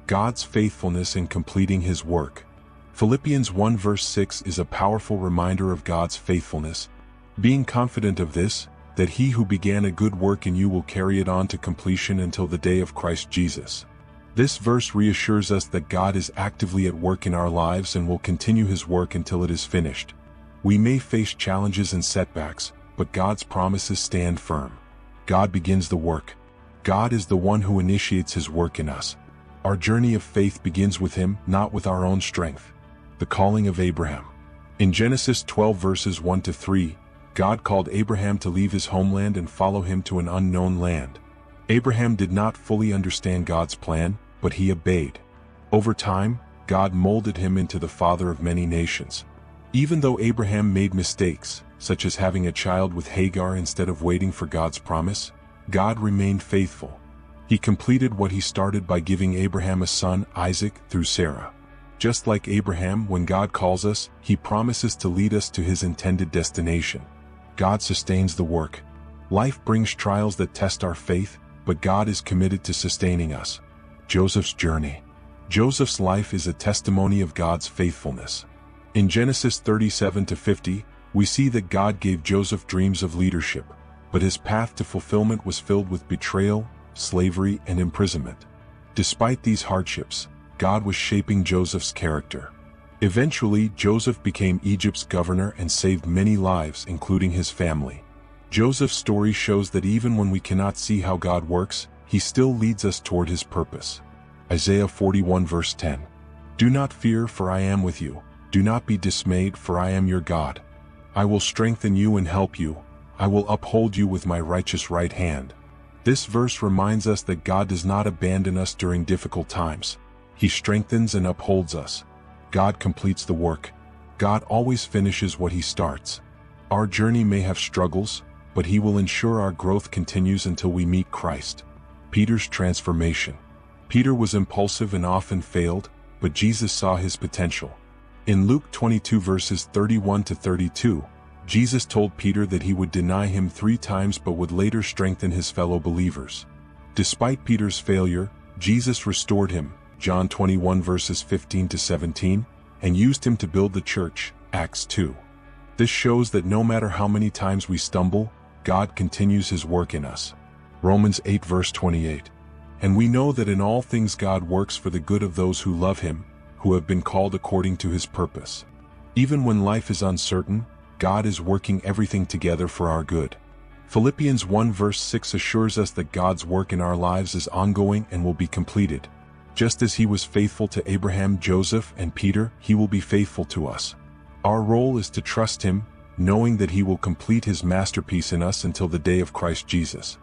God's faithfulness in completing his work. Philippians 1 verse 6 is a powerful reminder of God's faithfulness, being confident of this, that he who began a good work in you will carry it on to completion until the day of Christ Jesus. This verse reassures us that God is actively at work in our lives and will continue his work until it is finished. We may face challenges and setbacks, but God's promises stand firm. God begins the work. God is the one who initiates his work in us. Our journey of faith begins with him, not with our own strength. The calling of Abraham. In Genesis 12 verses 1 to 3, God called Abraham to leave his homeland and follow him to an unknown land. Abraham did not fully understand God's plan, but he obeyed. Over time, God molded him into the father of many nations. Even though Abraham made mistakes, such as having a child with Hagar instead of waiting for God's promise, God remained faithful. He completed what he started by giving Abraham a son, Isaac, through Sarah. Just like Abraham, when God calls us, he promises to lead us to his intended destination. God sustains the work. Life brings trials that test our faith, but God is committed to sustaining us. Joseph's journey. Joseph's life is a testimony of God's faithfulness. In Genesis 37 to 50, we see that God gave Joseph dreams of leadership, but his path to fulfillment was filled with betrayal, slavery, and imprisonment. Despite these hardships, God was shaping Joseph's character. Eventually, Joseph became Egypt's governor and saved many lives, including his family. Joseph's story shows that even when we cannot see how God works, he still leads us toward his purpose. Isaiah 41 verse 10. Do not fear, for I am with you. Do not be dismayed, for I am your God. I will strengthen you and help you. I will uphold you with my righteous right hand. This verse reminds us that God does not abandon us during difficult times. He strengthens and upholds us. God completes the work. God always finishes what he starts. Our journey may have struggles, but he will ensure our growth continues until we meet Christ. Peter's transformation. Peter was impulsive and often failed, but Jesus saw his potential. In Luke 22 verses 31 to 32, Jesus told Peter that he would deny him 3 times but would later strengthen his fellow believers. Despite Peter's failure, Jesus restored him, John 21 verses 15 to 17, and used him to build the church, Acts 2. This shows that no matter how many times we stumble, God continues his work in us. Romans 8 verse 28. And we know that in all things God works for the good of those who love him, who have been called according to his purpose. Even when life is uncertain, God is working everything together for our good. Philippians 1 verse 6 assures us that God's work in our lives is ongoing and will be completed. Just as he was faithful to Abraham, Joseph, and Peter, he will be faithful to us. Our role is to trust him, knowing that he will complete his masterpiece in us until the day of Christ Jesus.